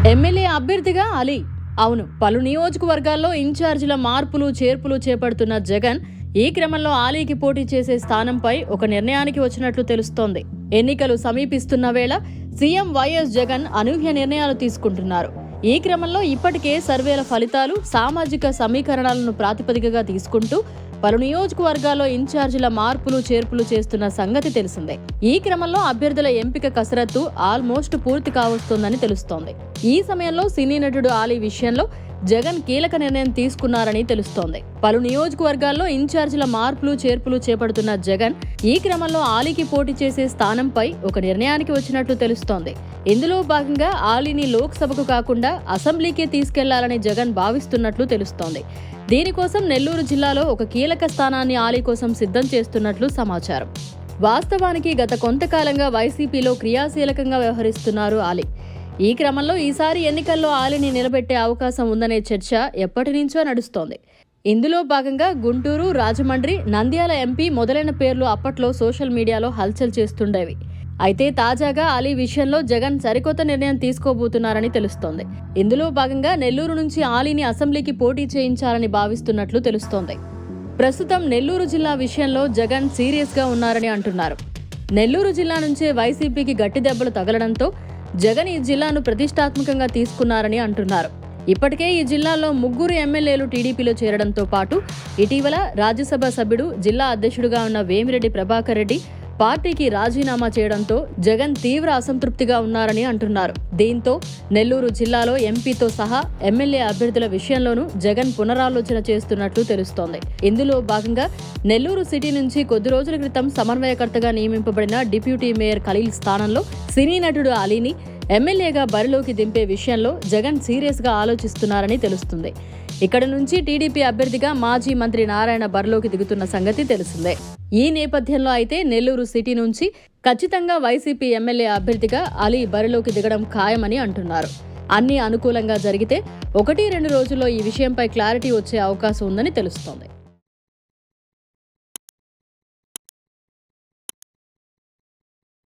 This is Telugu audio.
ఎమ్మెల్యే అభ్యర్థిగా అలీ. అవును, పలు నియోజకవర్గాల్లో ఇన్ఛార్జీల మార్పులు చేర్పులు చేపడుతున్న జగన్ ఈ క్రమంలో అలీకి పోటీ చేసే స్థానంపై ఒక నిర్ణయానికి వచ్చినట్లు తెలుస్తోంది. ఎన్నికలు సమీపిస్తున్న వేళ సీఎం వైఎస్ జగన్ అనూహ్య నిర్ణయాలు తీసుకుంటున్నారు. ఈ క్రమంలో ఇప్పటికే సర్వేల ఫలితాలు, సామాజిక సమీకరణాలను ప్రాతిపదికగా తీసుకుంటూ పలు నియోజకవర్గాల్లో ఇన్ఛార్జీల మార్పులు చేర్పులు చేస్తున్న సంగతి తెలిసిందే. ఈ క్రమంలో అభ్యర్థుల ఎంపిక కసరత్తు ఆల్మోస్ట్ పూర్తి కావస్తోందని తెలుస్తోంది. ఈ సమయంలో సినీ నటుడు అలీ విషయంలో జగన్ కీలక నిర్ణయం తీసుకున్నారని తెలుస్తోంది. పలు నియోజకవర్గాల్లో ఇన్ఛార్జీల మార్పులు చేర్పులు చేపడుతున్న జగన్ ఈ క్రమంలో అలీకి పోటీ చేసే స్థానంపై ఒక నిర్ణయానికి వచ్చినట్లు తెలుస్తోంది. ఇందులో భాగంగా అలీని లోక్సభకు కాకుండా అసెంబ్లీకే తీసుకెళ్లాలని జగన్ భావిస్తున్నట్లు తెలుస్తోంది. దీనికోసం నెల్లూరు జిల్లాలో ఒక కీలక స్థానాన్ని అలీ కోసం సిద్ధం చేస్తున్నట్లు సమాచారం. వాస్తవానికి గత కొంతకాలంగా వైసీపీలో క్రియాశీలకంగా వ్యవహరిస్తున్నారు అలీ. ఈ క్రమంలో ఈసారి ఎన్నికల్లో అలీని నిలబెట్టే అవకాశం ఉందనే చర్చ ఎప్పటి నుంచో నడుస్తోంది. ఇందులో భాగంగా గుంటూరు, రాజమండ్రి, నంద్యాల ఎంపీ మొదలైన పేర్లు అప్పట్లో సోషల్ మీడియాలో హల్చల్ చేస్తుండేవి. అయితే తాజాగా అలీ విషయంలో జగన్ సరికొత్త నిర్ణయం తీసుకోబోతున్నారని తెలుస్తోంది. ఇందులో భాగంగా నెల్లూరు నుంచి అలీని అసెంబ్లీకి పోటీ చేయించాలని భావిస్తున్నట్లు తెలుస్తోంది. ప్రస్తుతం నెల్లూరు జిల్లా విషయంలో జగన్ సీరియస్గా ఉన్నారని అంటున్నారు. నెల్లూరు జిల్లా నుంచే వైసీపీకి గట్టి దెబ్బలు తగలడంతో జగన్ ఈ జిల్లాను ప్రతిష్టాత్మకంగా తీసుకున్నారని అంటున్నారు. ఇప్పటికే ఈ జిల్లాలో 3 ఎమ్మెల్యేలు టీడీపీలో చేరడంతో పాటు ఇటీవల రాజ్యసభ సభ్యుడు, జిల్లా అధ్యక్షుడిగా ఉన్న వేమిరెడ్డి ప్రభాకర్ రెడ్డి పార్టీకి రాజీనామా చేయడంతో జగన్ తీవ్ర అసంతృప్తిగా ఉన్నారని అంటున్నారు. దీంతో నెల్లూరు జిల్లాలో ఎంపీతో సహా ఎమ్మెల్యే అభ్యర్థుల విషయంలోనూ జగన్ పునరాలోచన చేస్తున్నట్లు తెలుస్తోంది. ఇందులో భాగంగా నెల్లూరు సిటీ నుంచి కొద్ది రోజుల క్రితం సమన్వయకర్తగా నియమింపబడిన డిప్యూటీ మేయర్ ఖలీల్ స్థానంలో సినీ నటుడు అలీని ఎమ్మెల్యేగా బరిలోకి దింపే విషయంలో జగన్ సీరియస్గా ఆలోచిస్తున్నారని తెలుస్తుంది. ఇక్కడ నుంచి టీడీపీ అభ్యర్థిగా మాజీ మంత్రి నారాయణ బరిలోకి దిగుతున్న సంగతి తెలిసిందే. ఈ నేపథ్యంలో అయితే నెల్లూరు సిటీ నుంచి ఖచ్చితంగా వైసీపీ ఎమ్మెల్యే అభ్యర్థిగా అలీ బరిలోకి దిగడం ఖాయమని అంటున్నారు. అన్నీ అనుకూలంగా జరిగితే 1-2 రోజుల్లో ఈ విషయంపై క్లారిటీ వచ్చే అవకాశం ఉందని తెలుస్తోంది.